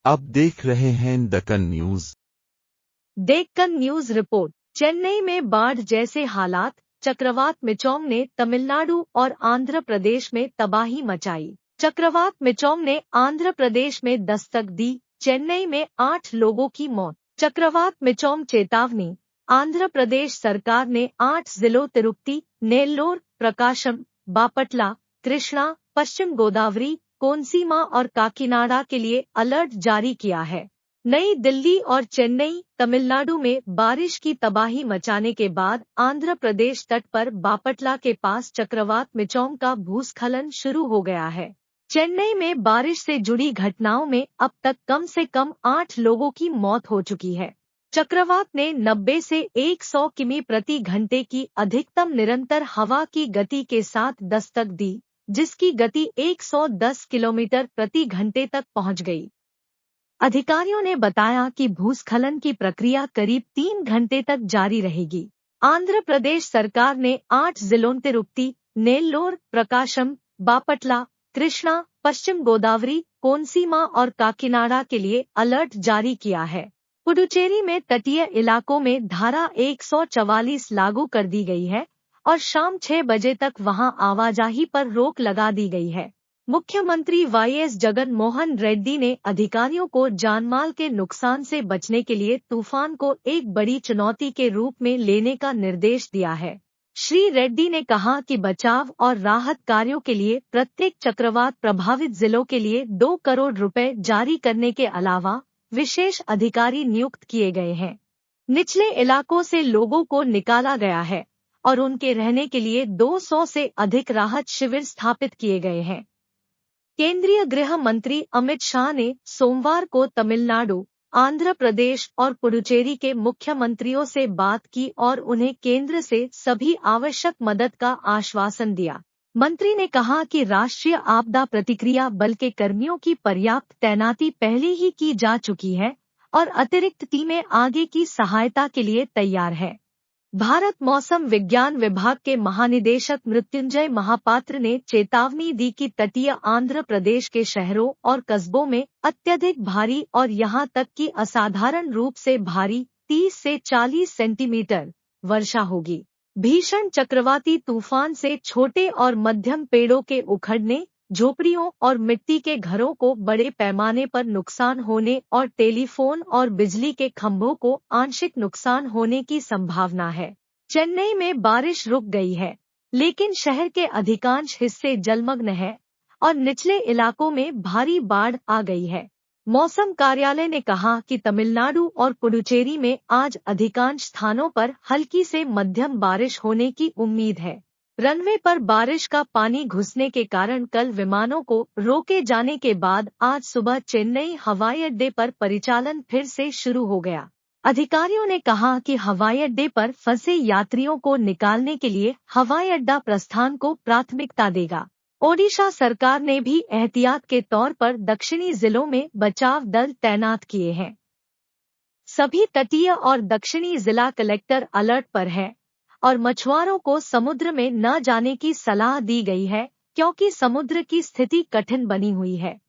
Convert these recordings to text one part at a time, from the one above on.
आप देख रहे हैं Deccan news. Deccan news report. Chennai में बाढ़ जैसे हालात, चक्रवात मिचोंग ने तमिलनाडु और आंध्र प्रदेश में तबाही मचाई। चक्रवात मिचोंग ने आंध्र प्रदेश में दस्तक दी, चेन्नई में 8 लोगों की मौत। चक्रवात मिचोंग चेतावनी। आंध्र प्रदेश सरकार ने 8 जिलों तिरुपति, नेल्लोर, प्रकाशम, बापटला, कृष्णा, पश्चिम गोदावरी, कोनसीमा और काकीनाडा के लिए अलर्ट जारी किया है। नई दिल्ली और चेन्नई, तमिलनाडु में बारिश की तबाही मचाने के बाद आंध्र प्रदेश तट पर बापटला के पास चक्रवात मिचोंग का भूस्खलन शुरू हो गया है। चेन्नई में बारिश से जुड़ी घटनाओं में अब तक कम से कम 8 लोगों की मौत हो चुकी है। चक्रवात ने 90 से 100 किमी प्रति घंटे की अधिकतम निरंतर हवा की गति के साथ दस्तक दी, जिसकी गति 110 किलोमीटर प्रति घंटे तक पहुंच गई। अधिकारियों ने बताया कि भूस्खलन की प्रक्रिया करीब 3 घंटे तक जारी रहेगी। आंध्र प्रदेश सरकार ने 8 जिलों तिरुपति, नेल्लोर, प्रकाशम, बापटला, कृष्णा, पश्चिम गोदावरी, कोनसीमा और काकीनाडा के लिए अलर्ट जारी किया है। पुडुचेरी में तटीय इलाकों में धारा 144 लागू कर दी गई है और शाम 6 बजे तक वहां आवाजाही पर रोक लगा दी गई है। मुख्यमंत्री वाईएस जगन मोहन रेड्डी ने अधिकारियों को जानमाल के नुकसान से बचने के लिए तूफान को एक बड़ी चुनौती के रूप में लेने का निर्देश दिया है। श्री रेड्डी ने कहा कि बचाव और राहत कार्यों के लिए प्रत्येक चक्रवात प्रभावित जिलों के लिए 2 करोड़ रुपए जारी करने के अलावा विशेष अधिकारी नियुक्त किए गए हैं। निचले इलाकों से लोगों को निकाला गया है और उनके रहने के लिए 200 से अधिक राहत शिविर स्थापित किए गए हैं। केंद्रीय गृह मंत्री अमित शाह ने सोमवार को तमिलनाडु, आंध्र प्रदेश और पुडुचेरी के मुख्यमंत्रियों से बात की और उन्हें केंद्र से सभी आवश्यक मदद का आश्वासन दिया। मंत्री ने कहा कि राष्ट्रीय आपदा प्रतिक्रिया बल के कर्मियों की पर्याप्त तैनाती पहले ही की जा चुकी है और अतिरिक्त टीमें आगे की सहायता के लिए तैयार है। भारत मौसम विज्ञान विभाग के महानिदेशक मृत्युंजय महापात्र ने चेतावनी दी कि तटीय आंध्र प्रदेश के शहरों और कस्बों में अत्यधिक भारी और यहां तक कि असाधारण रूप से भारी 30 से 40 सेंटीमीटर वर्षा होगी। भीषण चक्रवाती तूफान से छोटे और मध्यम पेड़ों के उखड़ने, झोपड़ियों और मिट्टी के घरों को बड़े पैमाने पर नुकसान होने और टेलीफोन और बिजली के खंभों को आंशिक नुकसान होने की संभावना है। चेन्नई में बारिश रुक गई है, लेकिन शहर के अधिकांश हिस्से जलमग्न है और निचले इलाकों में भारी बाढ़ आ गई है। मौसम कार्यालय ने कहा कि तमिलनाडु और पुडुचेरी में आज अधिकांश स्थानों पर हल्की से मध्यम बारिश होने की उम्मीद है। रनवे पर बारिश का पानी घुसने के कारण कल विमानों को रोके जाने के बाद आज सुबह चेन्नई हवाई अड्डे पर परिचालन फिर से शुरू हो गया। अधिकारियों ने कहा कि हवाई अड्डे पर फंसे यात्रियों को निकालने के लिए हवाई अड्डा प्रस्थान को प्राथमिकता देगा। ओडिशा सरकार ने भी एहतियात के तौर पर दक्षिणी जिलों में बचाव दल तैनात किए हैं। सभी तटीय और दक्षिणी जिला कलेक्टर अलर्ट पर है और मछुआरों को समुद्र में न जाने की सलाह दी गई है क्योंकि समुद्र की स्थिति कठिन बनी हुई है।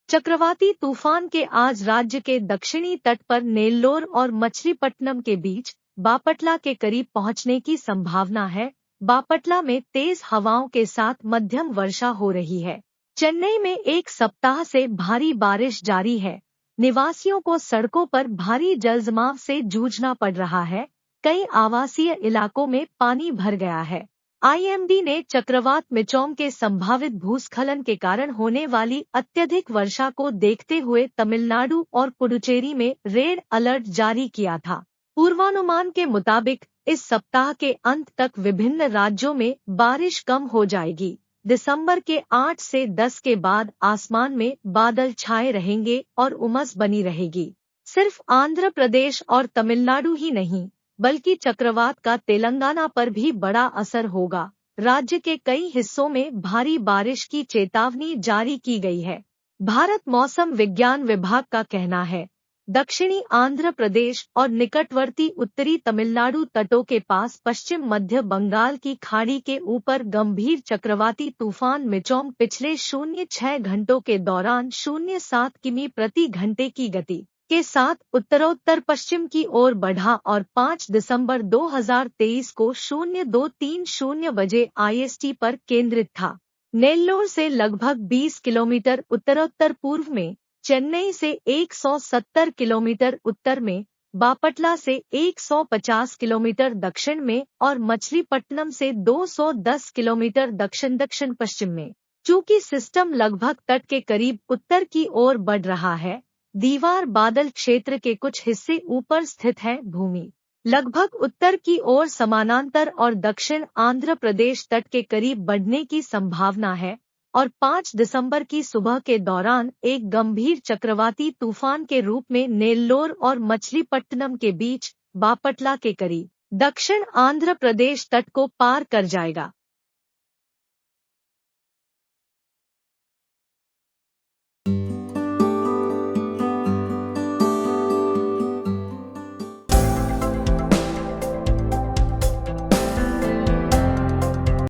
चक्रवाती तूफान के आज राज्य के दक्षिणी तट पर नेल्लोर और मछलीपट्टनम के बीच बापटला के करीब पहुंचने की संभावना है। बापटला में तेज हवाओं के साथ मध्यम वर्षा हो रही है। चेन्नई में एक सप्ताह से भारी बारिश जारी है। निवासियों को सड़कों पर भारी जलजमाव से जूझना पड़ रहा है। कई आवासीय इलाकों में पानी भर गया है। आईएमडी ने चक्रवात मिचोंग के संभावित भूस्खलन के कारण होने वाली अत्यधिक वर्षा को देखते हुए तमिलनाडु और पुडुचेरी में रेड अलर्ट जारी किया था। पूर्वानुमान के मुताबिक इस सप्ताह के अंत तक विभिन्न राज्यों में बारिश कम हो जाएगी। दिसंबर के 8 से 10 के बाद आसमान में बादल छाए रहेंगे और उमस बनी रहेगी। सिर्फ आंध्र प्रदेश और तमिलनाडु ही नहीं, बल्कि चक्रवात का तेलंगाना पर भी बड़ा असर होगा। राज्य के कई हिस्सों में भारी बारिश की चेतावनी जारी की गई है। भारत मौसम विज्ञान विभाग का कहना है, दक्षिणी आंध्र प्रदेश और निकटवर्ती उत्तरी तमिलनाडु तटों के पास पश्चिम मध्य बंगाल की खाड़ी के ऊपर गंभीर चक्रवाती तूफान मिचोंग पिछले 06 घंटों के दौरान 07 किमी प्रति घंटे की गति के साथ उत्तरोत्तर पश्चिम की ओर बढ़ा और 5 दिसंबर 2023 को 0230 बजे IST पर केंद्रित था। नेल्लोर से लगभग 20 किलोमीटर उत्तरोत्तर पूर्व में, चेन्नई से 170 किलोमीटर उत्तर में, बापटला से 150 किलोमीटर दक्षिण में और मछलीपट्टनम से 210 किलोमीटर दक्षिण पश्चिम में। चूंकि सिस्टम लगभग तट के करीब उत्तर की ओर बढ़ रहा है, दीवार बादल क्षेत्र के कुछ हिस्से ऊपर स्थित है। भूमि लगभग उत्तर की ओर समानांतर और दक्षिण आंध्र प्रदेश तट के करीब बढ़ने की संभावना है और 5 दिसंबर की सुबह के दौरान एक गंभीर चक्रवाती तूफान के रूप में नेल्लोर और मछलीपट्टनम के बीच बापटला के करीब दक्षिण आंध्र प्रदेश तट को पार कर जाएगा।